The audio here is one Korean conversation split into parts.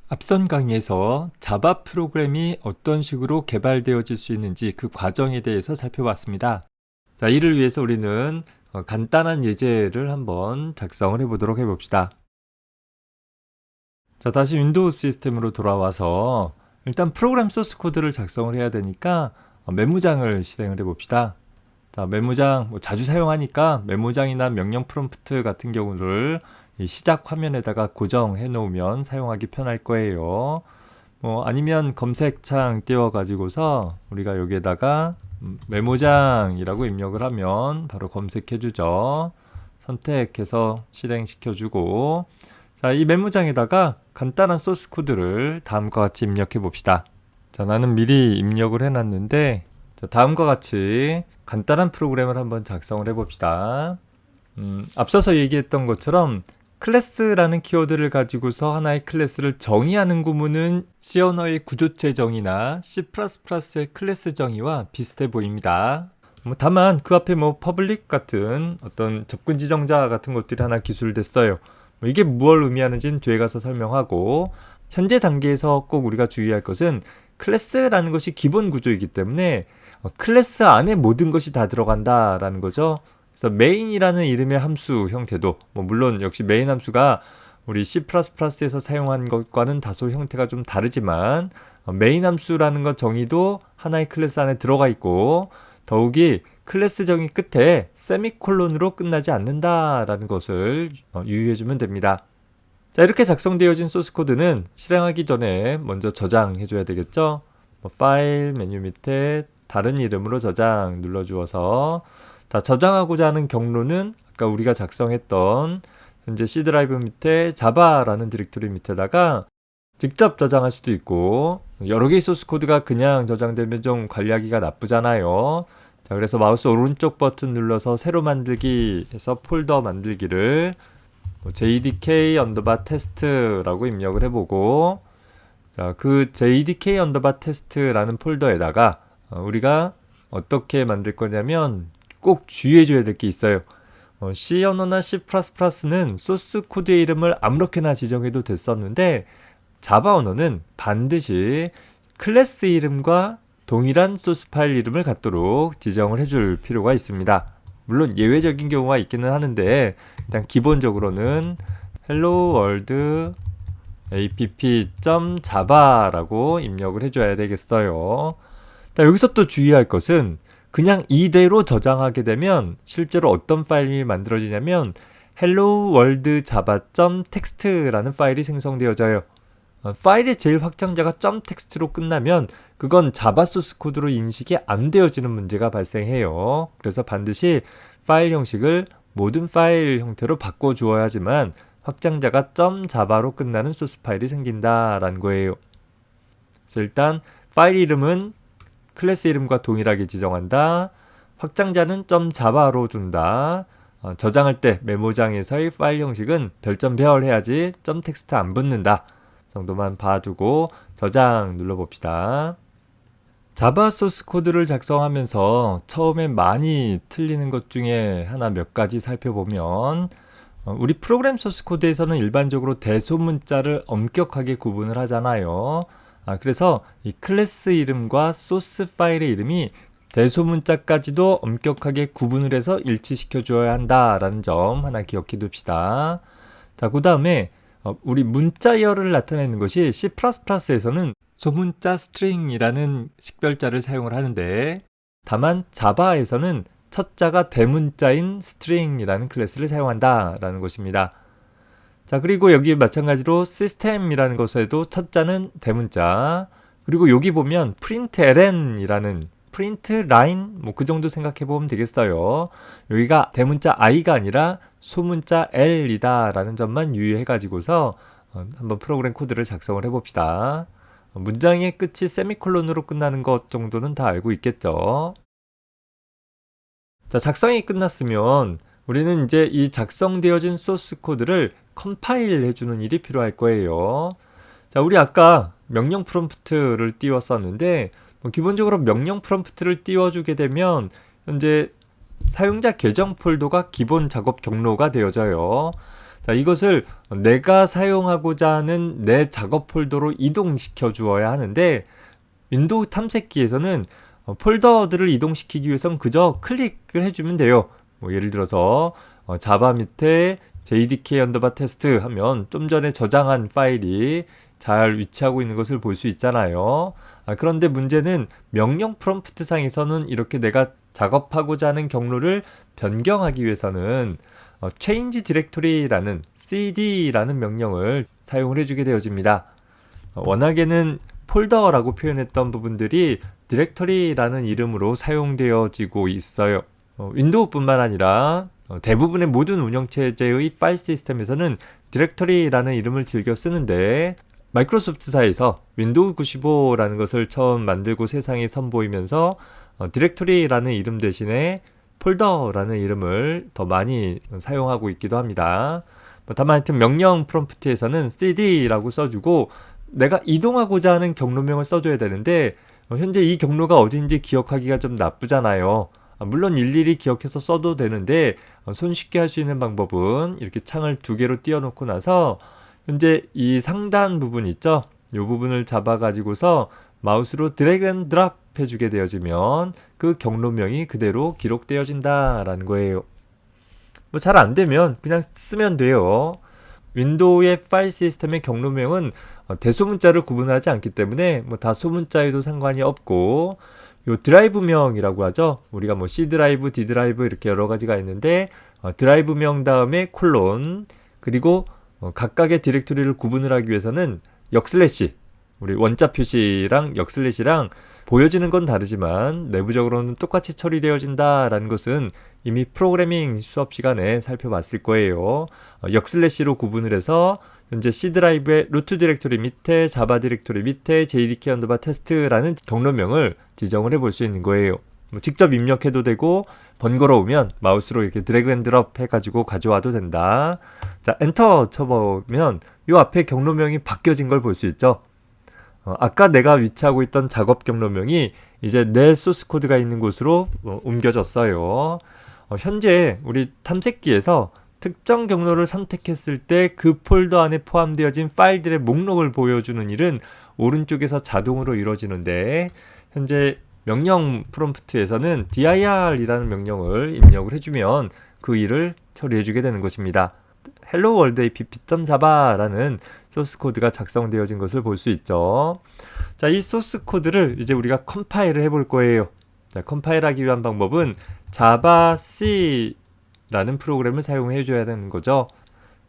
앞선 강의에서 자바 프로그램이 어떤 식으로 개발되어질 수 있는지 그 과정에 대해서 살펴봤습니다. 자, 이를 위해서 우리는 간단한 예제를 한번 작성을 해보도록 해봅시다. 자, 다시 윈도우 시스템으로 돌아와서 일단 프로그램 소스 코드를 작성을 해야 되니까 메모장을 실행을 해봅시다. 자, 메모장 자주 사용하니까 메모장이나 명령 프롬프트 같은 경우를 이 시작 화면에다가 고정해 놓으면 사용하기 편할 거예요. 아니면 검색창 띄워 가지고서 우리가 여기에다가 메모장이라고 입력을 하면 바로 검색해 주죠. 선택해서 실행시켜 주고, 자, 이 메모장에다가 간단한 소스 코드를 다음과 같이 입력해 봅시다. 자, 나는 미리 입력을 해 놨는데, 자, 다음과 같이 간단한 프로그램을 한번 작성을 해 봅시다. 앞서서 얘기했던 것처럼 클래스라는 키워드를 가지고서 하나의 클래스를 정의하는 구문은 C 언어의 구조체 정의나 C++의 클래스 정의와 비슷해 보입니다. 다만 그 앞에 퍼블릭 같은 어떤 접근 지정자 같은 것들이 하나 기술됐어요. 이게 무엇을 의미하는지는 뒤에 가서 설명하고, 현재 단계에서 꼭 우리가 주의할 것은 클래스라는 것이 기본 구조이기 때문에 클래스 안에 모든 것이 다 들어간다라는 거죠. 그래서 메인이라는 이름의 함수 형태도 물론 역시 메인 함수가 우리 C++에서 사용한 것과는 다소 형태가 좀 다르지만 메인 함수라는 것 정의도 하나의 클래스 안에 들어가 있고, 더욱이 클래스 정의 끝에 세미콜론으로 끝나지 않는다라는 것을 유의해주면 됩니다. 자, 이렇게 작성되어진 소스 코드는 실행하기 전에 먼저 저장해 줘야 되겠죠. 파일 메뉴 밑에 다른 이름으로 저장 눌러주어서, 자, 저장하고자 하는 경로는 아까 우리가 작성했던 현재 C 드라이브 밑에 자바라는 디렉토리 밑에다가 직접 저장할 수도 있고, 여러 개의 소스 코드가 그냥 저장되면 좀 관리하기가 나쁘잖아요. 자, 그래서 마우스 오른쪽 버튼 눌러서 새로 만들기 해서 폴더 만들기를 jdk 언더바 테스트라고 입력을 해보고, 자, 그 jdk 언더바 테스트라는 폴더에다가 우리가 어떻게 만들 거냐면 꼭 주의해줘야 될 게 있어요. C 언어나 C++는 소스 코드의 이름을 아무렇게나 지정해도 됐었는데, 자바 언어는 반드시 클래스 이름과 동일한 소스 파일 이름을 갖도록 지정을 해줄 필요가 있습니다. 물론 예외적인 경우가 있기는 하는데, 일단 기본적으로는 hello world app.java라고 입력을 해줘야 되겠어요. 자, 여기서 또 주의할 것은 그냥 이대로 저장하게 되면 실제로 어떤 파일이 만들어지냐면 hello world java.txt라는 파일이 생성되어져요. 파일의 제일 확장자가 .txt로 끝나면 그건 자바 소스 코드로 인식이 안 되어지는 문제가 발생해요. 그래서 반드시 파일 형식을 모든 파일 형태로 바꿔주어야지만 확장자가 .java로 끝나는 소스 파일이 생긴다라는 거예요. 그래서 일단 파일 이름은 클래스 이름과 동일하게 지정한다. 확장자는 .java로 준다. 저장할 때 메모장에서의 파일 형식은 별점별 해야지 .txt 안 붙는다 정도만 봐두고 저장 눌러봅시다. 자바 소스 코드를 작성하면서 처음에 많이 틀리는 것 중에 하나 몇 가지 살펴보면, 우리 프로그램 소스 코드에서는 일반적으로 대소문자를 엄격하게 구분을 하잖아요. 그래서 이 클래스 이름과 소스 파일의 이름이 대소문자까지도 엄격하게 구분을 해서 일치시켜 주어야 한다라는 점 하나 기억해 둡시다. 자, 그 다음에 우리 문자열을 나타내는 것이 C++에서는 소문자 스트링이라는 식별자를 사용을 하는데, 다만 자바에서는 첫 자가 대문자인 string이라는 클래스를 사용한다라는 것입니다. 자, 그리고 여기 마찬가지로 시스템이라는 것에도 첫 자는 대문자, 그리고 여기 보면 println이라는 프린트 라인 그 정도 생각해 보면 되겠어요. 여기가 대문자 i가 아니라 소문자 l이다 라는 점만 유의해 가지고서 한번 프로그램 코드를 작성을 해 봅시다. 문장의 끝이 세미콜론으로 끝나는 것 정도는 다 알고 있겠죠. 자, 작성이 끝났으면 우리는 이제 이 작성되어진 소스 코드를 컴파일 해주는 일이 필요할 거예요. 자, 우리 아까 명령 프롬프트를 띄웠었는데, 기본적으로 명령 프롬프트를 띄워주게 되면 현재 사용자 계정 폴더가 기본 작업 경로가 되어져요. 자, 이것을 내가 사용하고자 하는 내 작업 폴더로 이동시켜 주어야 하는데 윈도우 탐색기에서는 폴더들을 이동시키기 위해서는 그저 클릭을 해주면 돼요. 뭐 예를 들어서 자바 밑에 jdk 테스트 하면 좀 전에 저장한 파일이 잘 위치하고 있는 것을 볼 수 있잖아요. 그런데 문제는 명령 프롬프트 상에서는 이렇게 내가 작업하고자 하는 경로를 변경하기 위해서는 change directory라는 cd라는 명령을 사용을 해주게 되어집니다. 워낙에는 폴더라고 표현했던 부분들이 디렉터리라는 이름으로 사용되어지고 있어요. 윈도우뿐만 아니라 대부분의 모든 운영체제의 파일 시스템에서는 디렉터리라는 이름을 즐겨 쓰는데 마이크로소프트사에서 윈도우 95라는 것을 처음 만들고 세상에 선보이면서 디렉터리라는 이름 대신에 폴더라는 이름을 더 많이 사용하고 있기도 합니다. 다만 하여튼 명령 프롬프트에서는 cd라고 써주고 내가 이동하고자 하는 경로명을 써줘야 되는데 현재 이 경로가 어딘지 기억하기가 좀 나쁘잖아요. 물론 일일이 기억해서 써도 되는데 손쉽게 할 수 있는 방법은 이렇게 창을 두 개로 띄워놓고 나서 현재 이 상단 부분 있죠? 이 부분을 잡아가지고서 마우스로 드래그 앤 드랍 해주게 되어지면 그 경로명이 그대로 기록되어진다라는 거예요. 뭐 잘 안되면 그냥 쓰면 돼요. 윈도우의 파일 시스템의 경로명은 대소문자를 구분하지 않기 때문에 뭐 다소문자에도 상관이 없고 요 드라이브명이라고 하죠. 우리가 뭐 C 드라이브, D 드라이브 이렇게 여러 가지가 있는데 드라이브명 다음에 콜론 그리고 각각의 디렉토리를 구분을 하기 위해서는 역슬래시 우리 원자 표시랑 역슬래시랑 보여지는 건 다르지만 내부적으로는 똑같이 처리되어진다라는 것은 이미 프로그래밍 수업 시간에 살펴봤을 거예요. 역슬래시로 구분을 해서 현재 C 드라이브의 루트 디렉토리 밑에 자바 디렉토리 밑에 jdk 테스트라는 경로명을 지정을 해볼 수 있는 거예요. 직접 입력해도 되고 번거로우면 마우스로 이렇게 드래그 앤 드롭 해가지고 가져와도 된다. 자, 엔터 쳐보면 이 앞에 경로명이 바뀌어진 걸 볼 수 있죠. 아까 내가 위치하고 있던 작업 경로명이 이제 내 소스 코드가 있는 곳으로 옮겨졌어요. 현재 우리 탐색기에서 특정 경로를 선택했을 때 그 폴더 안에 포함되어진 파일들의 목록을 보여주는 일은 오른쪽에서 자동으로 이루어지는데 현재 명령 프롬프트에서는 dir이라는 명령을 입력을 해주면 그 일을 처리해주게 되는 것입니다. hello world app.java라는 소스 코드가 작성되어진 것을 볼 수 있죠. 자, 이 소스 코드를 이제 우리가 컴파일을 해볼 거예요. 자, 컴파일하기 위한 방법은 javac 라는 프로그램을 사용해 줘야 되는 거죠.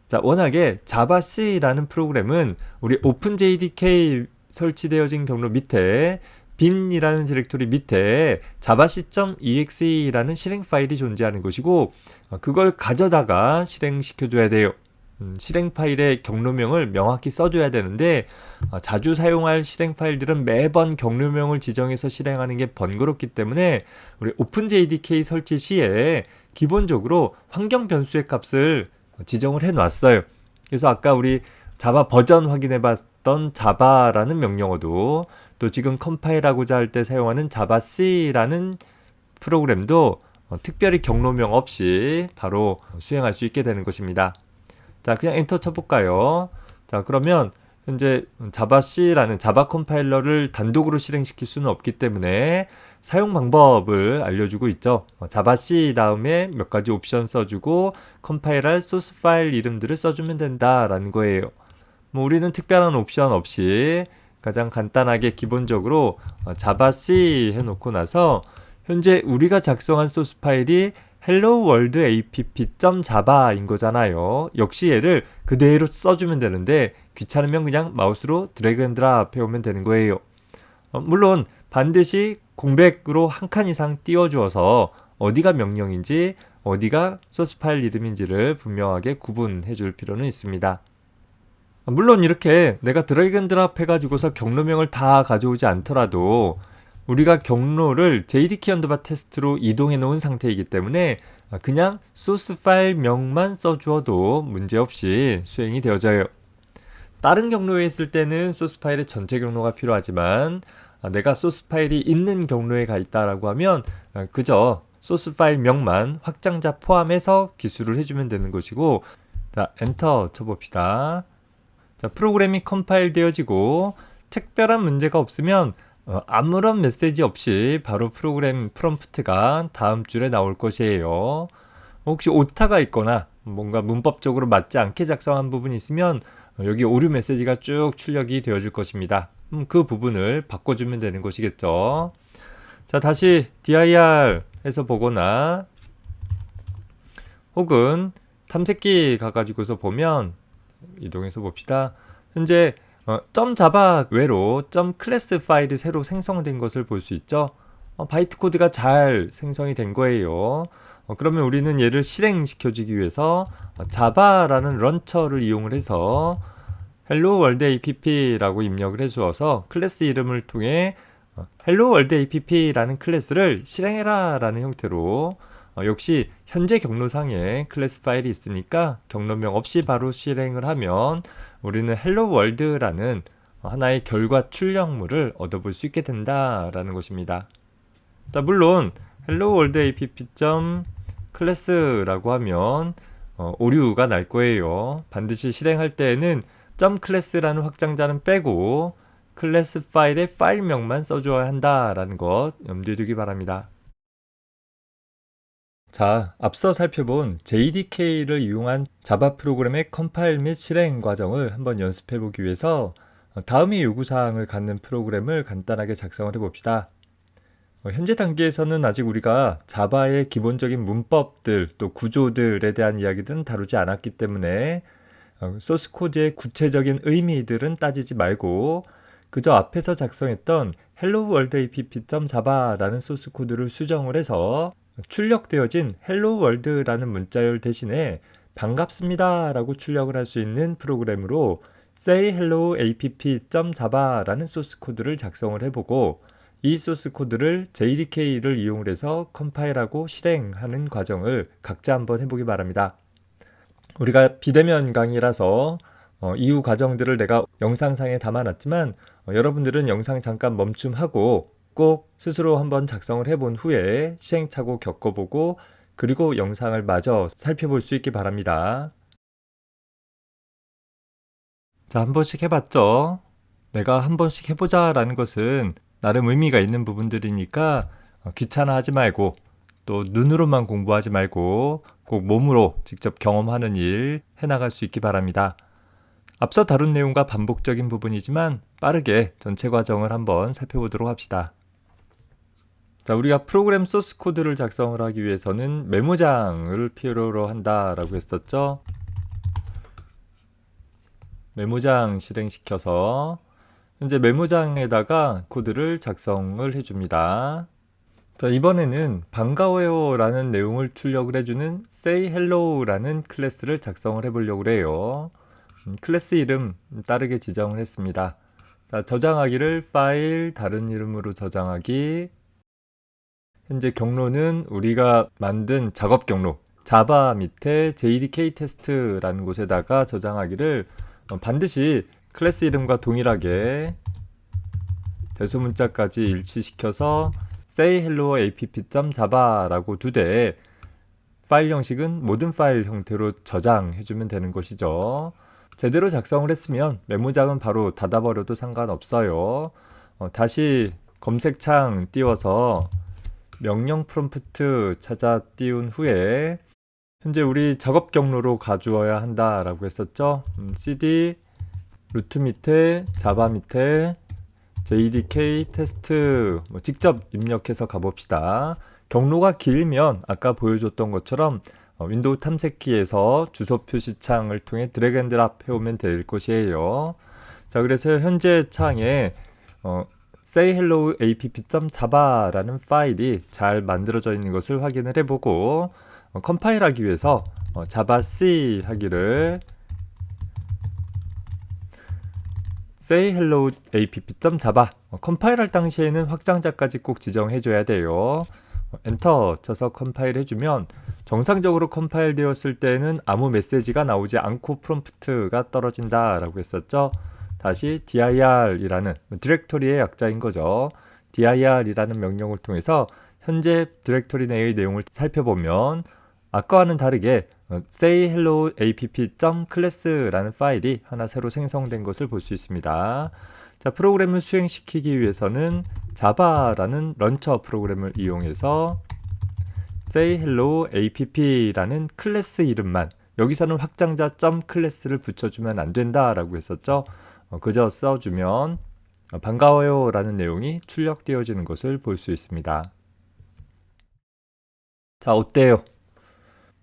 자, 워낙에 javac 라는 프로그램은 우리 openjdk 설치되어진 경로 밑에 bin이라는 디렉토리 밑에 javac.exe 라는 실행 파일이 존재하는 것이고 그걸 가져다가 실행시켜 줘야 돼요. 실행 파일의 경로명을 명확히 써줘야 되는데 자주 사용할 실행 파일들은 매번 경로명을 지정해서 실행하는 게 번거롭기 때문에 우리 openjdk 설치 시에 기본적으로 환경 변수의 값을 지정을 해 놨어요. 그래서 아까 우리 자바 버전 확인해 봤던 자바라는 명령어도 또 지금 컴파일하고자 할 때 사용하는 javac라는 프로그램도 특별히 경로명 없이 바로 수행할 수 있게 되는 것입니다. 자, 그냥 엔터 쳐볼까요? 자, 그러면 현재 javac라는 자바 컴파일러를 단독으로 실행시킬 수는 없기 때문에 사용 방법을 알려주고 있죠. javac 다음에 몇 가지 옵션 써주고 컴파일할 소스 파일 이름들을 써주면 된다라는 거예요. 뭐 우리는 특별한 옵션 없이 가장 간단하게 기본적으로 javac 해놓고 나서 현재 우리가 작성한 소스 파일이 hello world app.java인 거잖아요. 역시 얘를 그대로 써주면 되는데 귀찮으면 그냥 마우스로 드래그 앤 드랍 해오면 되는 거예요. 물론 반드시 공백으로 한 칸 이상 띄워주어서 어디가 명령인지 어디가 소스 파일 이름인지를 분명하게 구분해 줄 필요는 있습니다. 물론 이렇게 내가 드래그 앤 드랍 해가지고서 경로명을 다 가져오지 않더라도 우리가 경로를 jdk 테스트로 이동해 놓은 상태이기 때문에 그냥 소스 파일 명만 써주어도 문제없이 수행이 되어져요. 다른 경로에 있을 때는 소스 파일의 전체 경로가 필요하지만 내가 소스 파일이 있는 경로에 가 있다라고 하면 그저 소스 파일 명만 확장자 포함해서 기술을 해주면 되는 것이고 자, 엔터 쳐봅시다. 자, 프로그램이 컴파일 되어지고 특별한 문제가 없으면 아무런 메시지 없이 바로 프로그램 프롬프트가 다음 줄에 나올 것이에요. 혹시 오타가 있거나 뭔가 문법적으로 맞지 않게 작성한 부분이 있으면 여기 오류 메시지가 쭉 출력이 되어줄 것입니다. 그 부분을 바꿔주면 되는 것이겠죠. 자, 다시 dir 해서 보거나 혹은 탐색기 가가지고서 보면 이동해서 봅시다. 현재 .java 외로 .class 파일이 새로 생성된 것을 볼 수 있죠. 바이트 코드가 잘 생성이 된 거예요. 그러면 우리는 얘를 실행시켜주기 위해서 java라는 런처를 이용을 해서 hello world app라고 입력을 해주어서 클래스 이름을 통해 hello world app라는 클래스를 실행해라 라는 형태로 역시 현재 경로상에 클래스 파일이 있으니까 경로명 없이 바로 실행을 하면 우리는 hello world라는 하나의 결과 출력물을 얻어볼 수 있게 된다라는 것입니다. 자, 물론 hello world app.class라고 하면 오류가 날 거예요. 반드시 실행할 때에는 .class라는 확장자는 빼고 클래스 파일의 파일명만 써줘야 한다라는 것 염두에 두기 바랍니다. 자, 앞서 살펴본 JDK를 이용한 자바 프로그램의 컴파일 및 실행 과정을 한번 연습해 보기 위해서 다음의 요구사항을 갖는 프로그램을 간단하게 작성을 해봅시다. 현재 단계에서는 아직 우리가 자바의 기본적인 문법들 또 구조들에 대한 이야기들은 다루지 않았기 때문에 소스 코드의 구체적인 의미들은 따지지 말고 그저 앞에서 작성했던 hello world app.java라는 소스 코드를 수정을 해서 출력되어진 hello world라는 문자열 대신에 반갑습니다 라고 출력을 할 수 있는 프로그램으로 say hello app.java라는 소스 코드를 작성을 해보고 이 소스 코드를 JDK를 이용을 해서 컴파일하고 실행하는 과정을 각자 한번 해보기 바랍니다. 우리가 비대면 강의라서 이후 과정들을 내가 영상상에 담아놨지만 여러분들은 영상 잠깐 멈춤하고 꼭 스스로 한번 작성을 해본 후에 시행착오 겪어보고 그리고 영상을 마저 살펴볼 수 있기 바랍니다. 자, 한 번씩 해봤죠? 내가 한 번씩 해보자 라는 것은 나름 의미가 있는 부분들이니까 귀찮아하지 말고 또 눈으로만 공부하지 말고 꼭 몸으로 직접 경험하는 일 해나갈 수 있기 바랍니다. 앞서 다룬 내용과 반복적인 부분이지만 빠르게 전체 과정을 한번 살펴보도록 합시다. 자, 우리가 프로그램 소스 코드를 작성을 하기 위해서는 메모장을 필요로 한다라고 했었죠. 메모장 실행시켜서 현재 메모장에다가 코드를 작성을 해줍니다. 자, 이번에는 반가워요 라는 내용을 출력을 해주는 say hello 라는 클래스를 작성을 해보려고 해요. 클래스 이름 따르게 지정을 했습니다. 자, 저장하기를 파일 다른 이름으로 저장하기. 현재 경로는 우리가 만든 작업 경로 자바 밑에 JDK 테스트라는 곳에다가 저장하기를 반드시 클래스 이름과 동일하게 대소문자까지 일치시켜서 say hello app.java라고 두되 파일 형식은 모든 파일 형태로 저장해주면 되는 것이죠. 제대로 작성을 했으면 메모장은 바로 닫아버려도 상관없어요. 다시 검색창 띄워서 명령 프롬프트 찾아 띄운 후에 현재 우리 작업 경로로 가주어야 한다라고 했었죠. cd 루트 밑에 자바 밑에 JDK 테스트 직접 입력해서 가봅시다. 경로가 길면 아까 보여줬던 것처럼 윈도우 탐색키에서 주소 표시창을 통해 드래그 앤 드랍 해오면 될 것이에요. 자, 그래서 현재 창에 say hello app.java라는 파일이 잘 만들어져 있는 것을 확인을 해보고 컴파일하기 위해서 java c 하기를 say hello app.java 컴파일할 당시에는 확장자까지 꼭 지정해 줘야 돼요. 엔터 쳐서 컴파일 해주면 정상적으로 컴파일 되었을 때는 아무 메시지가 나오지 않고 프롬프트가 떨어진다 라고 했었죠. 다시 dir 이라는 디렉토리의 약자인 거죠. dir 이라는 명령을 통해서 현재 디렉토리 내의 내용을 살펴보면 아까와는 다르게 say hello app.class라는 파일이 하나 새로 생성된 것을 볼 수 있습니다. 자, 프로그램을 수행시키기 위해서는 자바라는 런처 프로그램을 이용해서 say hello app라는 클래스 이름만, 여기서는 확장자 .class를 붙여주면 안 된다라고 했었죠. 그저 써주면 반가워요 라는 내용이 출력되어지는 것을 볼 수 있습니다. 자, 어때요?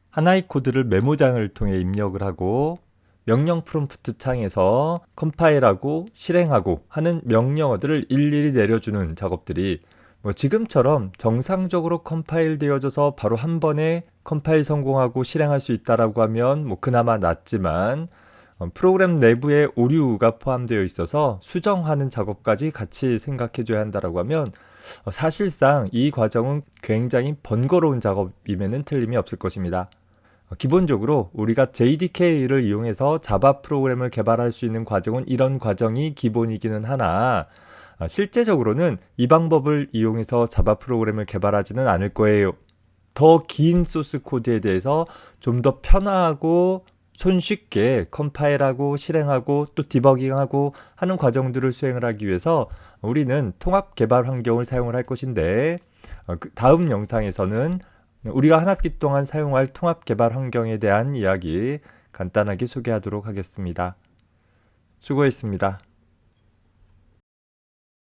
하나의 코드를 메모장을 통해 입력을 하고 명령 프롬프트 창에서 컴파일하고 실행하고 하는 명령어들을 일일이 내려주는 작업들이 지금처럼 정상적으로 컴파일 되어져서 바로 한 번에 컴파일 성공하고 실행할 수 있다라고 하면 그나마 낫지만 프로그램 내부에 오류가 포함되어 있어서 수정하는 작업까지 같이 생각해 줘야 한다라고 하면 사실상 이 과정은 굉장히 번거로운 작업임에는 틀림이 없을 것입니다. 기본적으로 우리가 JDK를 이용해서 자바 프로그램을 개발할 수 있는 과정은 이런 과정이 기본이기는 하나 실제적으로는 이 방법을 이용해서 자바 프로그램을 개발하지는 않을 거예요. 더 긴 소스 코드에 대해서 좀 더 편하고 손쉽게 컴파일하고 실행하고 또 디버깅하고 하는 과정들을 수행을 하기 위해서 우리는 통합 개발 환경을 사용을 할 것인데 다음 영상에서는 우리가 한 학기 동안 사용할 통합 개발 환경에 대한 이야기 간단하게 소개하도록 하겠습니다. 수고했습니다.